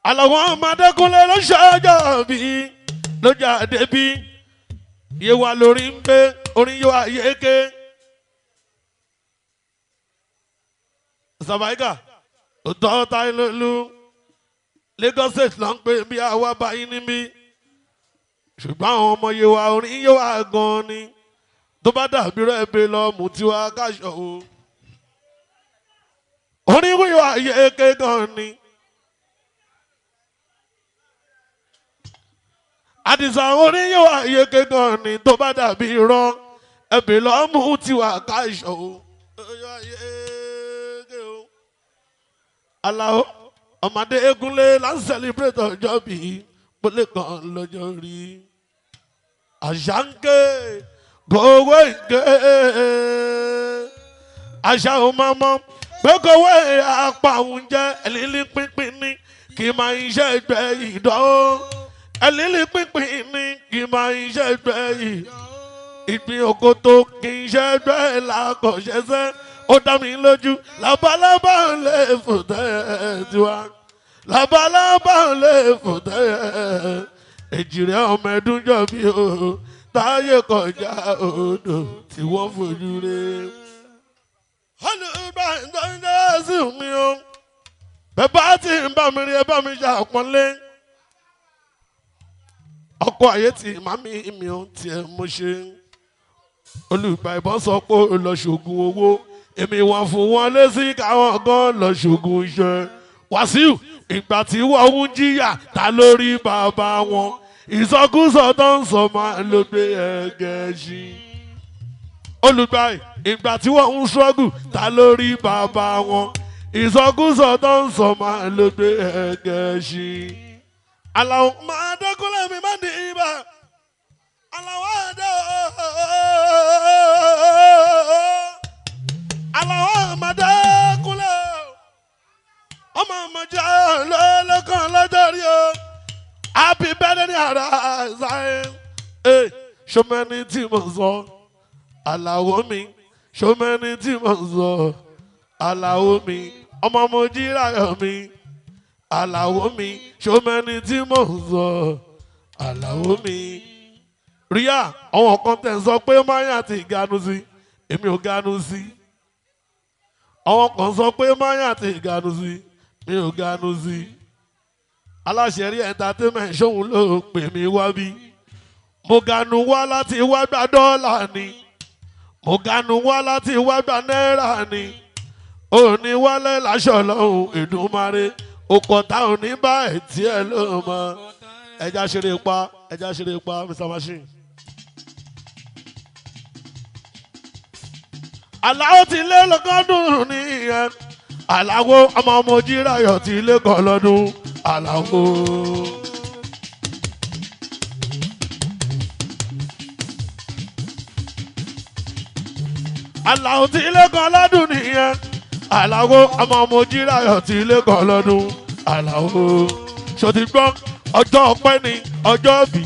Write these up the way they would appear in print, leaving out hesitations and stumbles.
Àlàó Ọmọdékúnlé ló ṣọjọ́ bí ló jáde bí yé wa lórí ń gbé orin yóò ayéké. Sàbáìkà òtọ́ táyé lólu Lagos State ló ń pè bí àwa báyìí níbí ṣùgbọ́n àwọn ọmọ yé wa orin yóò wá gan ni tó bá dàbí rẹ̀ bẹ́ẹ̀ lọ mú tiwa káṣọ o orin yóò ayéké gan ni. Àdìsá orin yóò ayé kékan ni tó bá dàbí irọ́ ẹbí lọ́mú tiwa káṣọ o. Àlàó Ọmọdékúnlé láti celebrate ọjọ́ bí pélé kan lọ́jọ́ rí. Àṣà ń ké gbowó ìké àṣà ò máa mọ pé kówó apá òun jẹ́ ẹ̀lílí pínpín ní kì í máa ń ṣe ẹgbẹ́ ìdánwò. Ẹlílí pínpín ní kì í máa ń ṣẹ́gbẹ́ yìí ìpín òkòtò kì í ṣẹ́gbẹ́ làkọ̀ṣẹ́sẹ́ ó dá mi lójú labalábá lè fò tẹ́ tiwa labalábá lè fò tẹ́ èjìrẹ́ ọmọ ẹdún jọ bí o táyé kọjá odò tí wọ́n fojú rẹ̀. olùgbà ìtọ́jú sí mi o bẹ́ẹ̀ bá ti ń bá mi rí ẹ bá mi ṣàpọ́nlé. Ọkọ ayé tí màmí mi ò tiẹ̀ mo ṣe olùgbà ìbọn sọ pé ó lọ ṣògùn owó èmi wọn fún wọn lésì káwọn gan lọ ṣògùn iṣẹ́. Wàsíù ìgbà tí wọ́n ń jìyà ta lórí bàbá wọn ìsọkúsọ tó ń sọ máa ló gbé ẹgẹ sí. Olùgbà ìgbà tí wọ́n ń ṣọ́gù ta lórí bàbá wọn ìsọkúsọ tó ń sọ máa ló gbé ẹgẹ sí. Àlàó Ọmọdékúnlé mi má di ibà Àlàó àdó Àlàó Ọmọdékúnlé ọmọ ọmọjà lọ́lọ́kàn lọ́jọ́ rí o happy birthday ní ara ṣáyé ṣọmọẹni tí mo sọ Àlàó mi ṣọmọẹni tí mo sọ Àlàó mi ọmọ mojí ráyọ̀ mi. Àlàó mi ṣọmọẹni tí mò ń sọ Àlàó mi. Ríà àwọn kan tẹ̀ ń sọ pé máyà ti ganu sí èmi ò ganu sí. Àwọn kan sọ pé máyà ti ganu sí mi ò ganu sí. Aláṣẹ rí entertainment ṣóhun ló pè mí wá bí. Mo ganu wá láti wá gba dọ́là ni. Mo ganu wá láti wá gba náírà ni. Òní wálé láṣọ lọ́hùn Èdùmàrè. Òkọ̀tà òní bá ẹ̀tí ẹ̀ ló mọ. Ẹja ṣeré pa Mr. Machine. Àlàó ti lé lọ́gọ́dún nìyẹn. Àlàó ọmọ Mojíráyọ̀ ti lé kan lọ́dún. Àlàó. Àlàó ti lé kan lọ́dún nìyẹn. Àlàó ọmọ Mojíráyọ̀ ti lé kan lọ́dún. Àlàó ṣòtì gbọ́ ọjọ́ ọpẹ́ ni ọjọ́ bí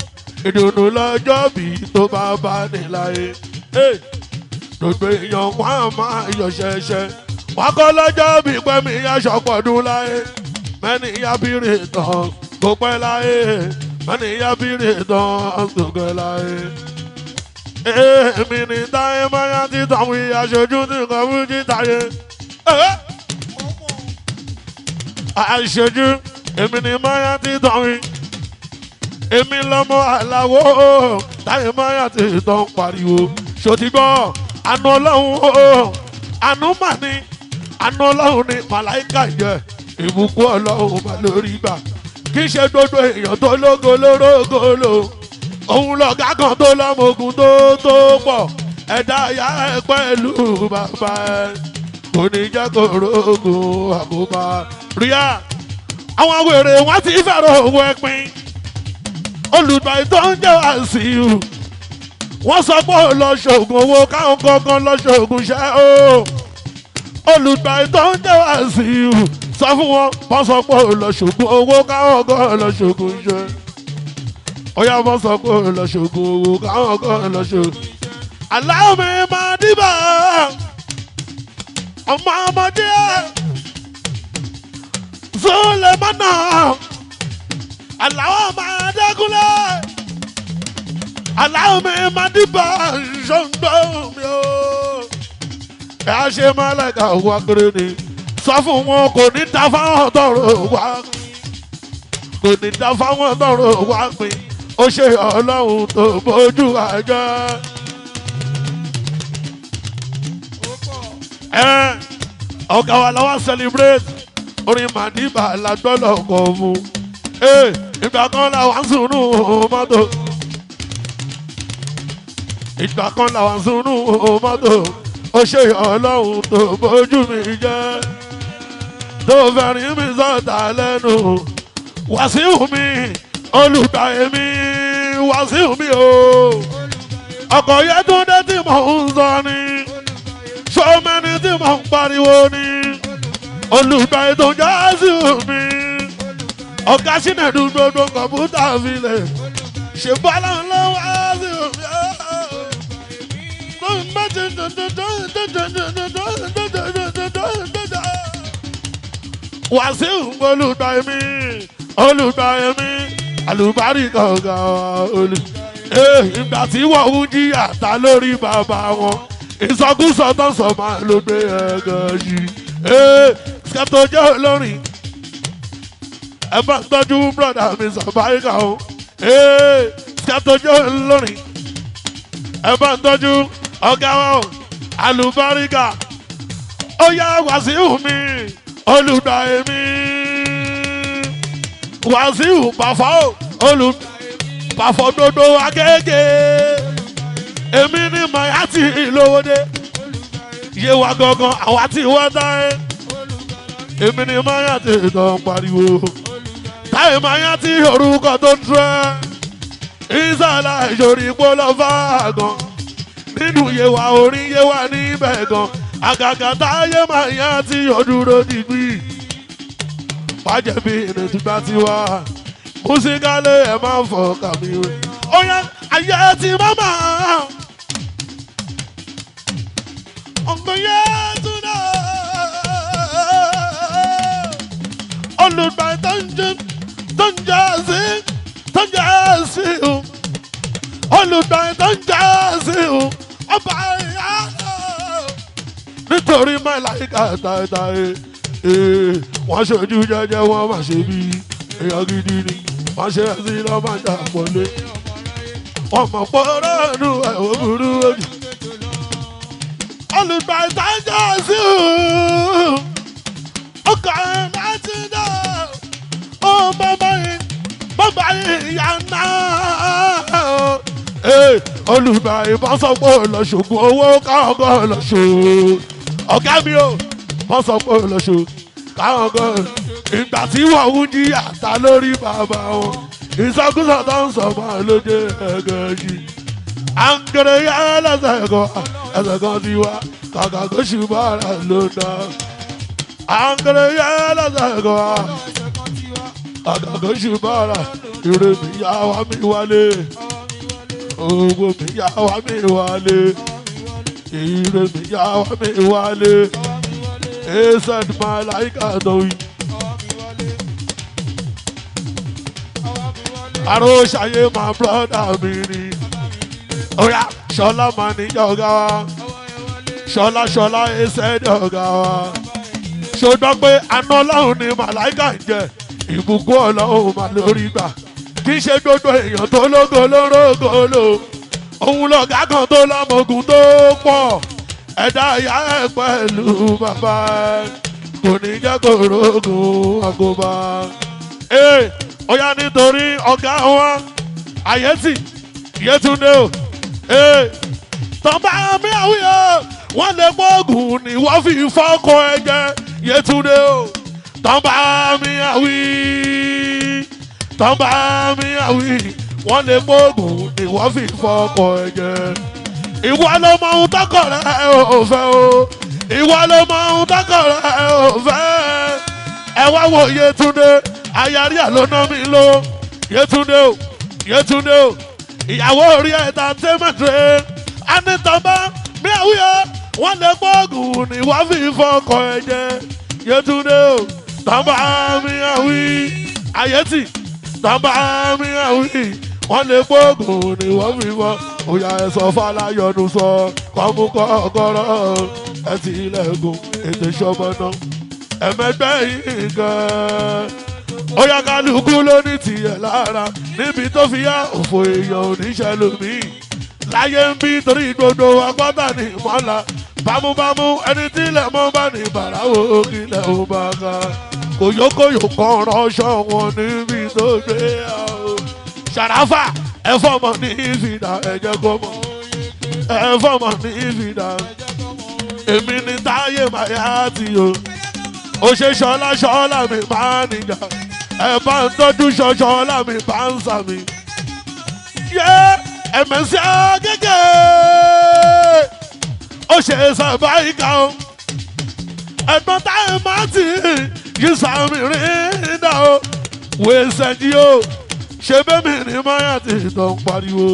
ìdùnnú lọ́jọ́ bí tó bá ní láyé. Gbogbo èèyàn wọn á máa yọ̀ ṣẹ̀ṣẹ̀ wọn kọ́ lọ́jọ́ bí pẹ́mi aṣọ pọ̀dún láyé. Mẹ́ni yábìrì tán kò pẹ́ láyé mẹ́ni yábìrì tán kò pẹ́ láyé. Èmi ní Táyé Máyátì tàwọn aṣojú tí nǹkan fún jí Táyé. Aṣojú èmi ní Máyátì tàwọn èmi lọ́mọ Àlàó Táyé Máyátì tán pariwo ṣòtì gbọ́ àánú Ọlọ́run àánú mà ní àánú Ọlọ́run ní màláìkà jẹ ìbùkún Ọlọ́run mà lórí gbà kì í ṣe gbogbo èèyàn tó lógo lórógo lò òun lọ̀gá kan tó lọ́mọ̀gùn tó pọ̀ ẹ̀dá ìyá ẹ̀ pẹ̀lú bàbá ẹ̀ kò ní jẹ́ kó rógùn àkóbá ríà àwọn wèrè wọn ti fẹ́ràn owó ẹ̀pin olùgbàyè tó ń jẹ́ Wàsíù wọ́n sọ pé ó lọ ṣoògùn owó káwọn gangan lọ ṣoògùn ṣẹ́ o olùgbàyè tó ń jẹ́ Wàsíù sọ fún wọn bọ́n sọ pé ò lọ ṣògùn owó káwọn kan lọ ṣògùn iṣẹ́ ó yá bọ́n sọ pé ò lọ ṣògùn owó káwọn kan lọ ṣògùn. Alao mi máa dìbà ọmọ ọmọdé Sule mọ́nà Alao máa dẹ́kunlẹ̀ Alao mi máa dìbà ṣọ́ńdọ́ mi o. Ẹ á ṣe Màláìkà wá kéré ni sọ fún wọn kò ní ta fáwọn tọrọ wá kò ní ta fáwọn tọrọ wá pin ó ṣe Ọlọ́run tó bójú àjọ. Ọ̀gá wa la wá celebrate orin Madiba lágbọ́lọ̀ kọ̀ fún ìgbà kan la wá ń sunú mọ́tò ìgbà kan la wá ń sunú mọ́tò ó ṣe Ọlọ́run tó bójú mi jẹ́ tó fẹ́rin mi sọ̀tà lẹ́nu Wàsíù mi olùgbà èmi Wàsíù mi o ọkọ̀ Yétúndé tí mò ń sọ ni sọ́mẹ́ni tí mò ń pariwo ni olùgbà ètò Jásù mi ọ̀gá sínẹ̀dù gbogbo kọ̀mpútà filẹ̀ ṣe bọ́lá ńlọ́wọ́ sí mi. Wàsíù olùgbà èmi àlùbáríkà ọ̀gá olù. Ìgbà tí wọ́n ń jìyà ta lórí bàbá wọn ìsọkúsọ tó sọ máa ló gbé ẹ̀gàn yìí. Skẹ́tò jẹ́ olórin ẹ bá tọ́jú brọ́dà mi Sàbáríkà o. Skẹ́tò jẹ́ olórin ẹ bá tọ́jú ọ̀gá wa o àlùbáríkà ó yá Wàsíù mi olùgbà èmi Wàsíù pàfọ́ olùpàfọ́ gbogbo Agége èmi ní Mayati Ìlówódé yé wa gangan àwa tí wọ́n dá ẹ́ èmi ní Mayati tó ń pariwo Táyé Mayati orúkọ tó ń tẹ́ ìsàlà ìṣòrí ìpolówó gan nínú yéwà orin yéwà níbẹ̀ gan àgàgà Táyé Mayati òdúró dìgbì pàjẹ́bí ìrètúgbà tiwa músíkálẹ̀ ẹ̀ máa ń fọ kàmí rẹ̀ ó yá ayé ti mama ọgbọ̀n Yétúndé olùgbà tó ń jẹ́ sí olùgbà tó ń jẹ́ sí ọba ìyá nítorí Màláìkà táyé wọ́n ṣojú jẹ́jẹ́ wọ́n máa ṣe bí èèyàn gidi ni wọ́n ṣe sí lọ́mọ ìjà pọ̀lé wọ́n mọ̀ pọ́nrọ́ ẹnu ẹ̀wọ̀n burú ojú olùgbà ìtajà sí ọkọ̀ ẹ̀ láti dá ó bàbá ìyá náà olùgbà ìbọn sọ pé lọ ṣògùn owó káwọn kan lọ ṣò ọ̀gá mi ò wọ́n sọ pé lọ ṣò káwọn kan ìgbà tí wọ́n ń jìyà ta lórí bàbá wọn ìsọkúsọ tó ń sọ máa ló dé ẹ̀gẹ́ yìí àǹkẹ̀rẹ̀ yá ẹsẹ̀ kan ti wá kàkà kó ṣùgbọ́n ara ló dá àǹkẹ̀rẹ̀ yá ẹsẹ̀ kan kàkà kó ṣùgbọ́n ara ire mi yá wá mi wálé owó mi yá wá mi wálé ire mi yá wá mi wálé ẹsẹ̀ Màláìkà tó yí. Àrò ṣayé máa brọ́dà mi ni. Oya Ṣọlá máa níjà ọ̀gá wa. Ṣọlá ẹsẹ̀ ní ọ̀gá wa. Ṣọdọ́ pé àná Ọlọ́run ni Màláìkà ń jẹ. Ìbùkún Ọlọ́run máa lórí gbà. Kì í ṣe gbogbo èèyàn tó lógo lórógo lò. Òun lọ̀gá kan tó lọ́mọ̀gùn tó pọ̀. Ẹ̀dá ìyá ẹ̀ pẹ̀lú bàbá ẹ̀. Kò ní jẹ́ kó rógùn àgùnbá. Oya nítorí ọ̀gá wa Àyẹ́tì Yétúndé o tọ́ba mi àwíyọ wọ́n lè gbóògùn ni wọ́n fi fọ́kọ ẹ̀jẹ̀ Yétúndé o tọ́ba mi àwí wọ́n lè gbóògùn ni wọ́n fi fọ́kọ ẹ̀jẹ̀ ìwọ ló mọ ohun tọkọ rẹ ò fẹ́ o ìwọ ló mọ ohun tọkọ rẹ ò fẹ́ wá wo Yétúndé ayarí àlóná mi ló Yétúndé o Yétúndé o ìyàwó orí entertainment rẹ̀ anítọ́bá mi àwùyọ wọ́n lè gbóògùn ní wọ́n fi fọkọ̀ ẹ̀jẹ̀ Yétúndé o tọ́ba mi àwí ayétì tọ́ba mi àwí wọ́n lè gbóògùn ní wọ́n fi fọ́ òyà ẹ̀sọ́ fàlàyọ̀dún sọ kọ́mú kọ́kọ́rọ́ ẹtì ilẹ̀kùn ètò ìṣọ́mọ́ná ẹ̀mẹ́gbẹ́ yìí gan-an ó yá kálukú ló ní tiẹ̀ lára níbi tó fi yá òfò èèyàn oníṣẹ́ lómi láyé ń bí torí gbogbo agbọ́dà ní ìmọ̀lá bámúbámú ẹni tí ilẹ̀ mọ́ bá ní bàráwò kílẹ̀ ó bá ga kòyókòyò kan ránṣọ wọn níbi tó gbé àwọn ṣàràfà ẹ̀fọ́mọ ní ìfìdá ẹ̀jẹ̀ kó mọ̀ ẹ̀fọ́mọ ní ìfìdá èmi ní Táyé Mayati o ó ṣe ṣọlá ṣọlá mi máa nìjà ẹ bá ń tọ́jú ṣọṣọlá mi bá ń sàmì yé ẹ̀mẹ̀sí agége ó ṣe sàbáyíká o ẹ̀gbọ́n Táyé Mayati yìí sàmì rìn dà o wèé sẹ́ńdí o ṣe bẹ́mi ní Mayati tó ń pariwo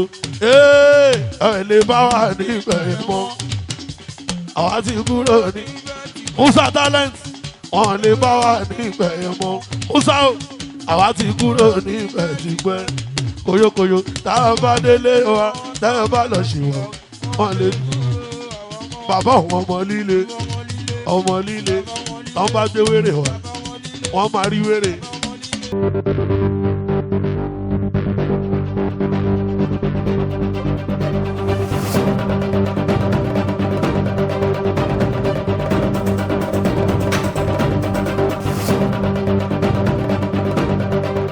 ẹ lè bá wà níbẹ̀ mọ́ àwa ti kúrò ní Musa talent wọn lè bá wà níbẹ̀ mọ́ Musa o àwa ti kúrò níbẹ̀ tipẹ́ koyokoyo tá a bá délé wa tá a bá lọ ṣì wọ́n wọn lè bàbá òun ọmọ líle tọ́ bá gbé wèrè wá wọ́n máa rí wèrè.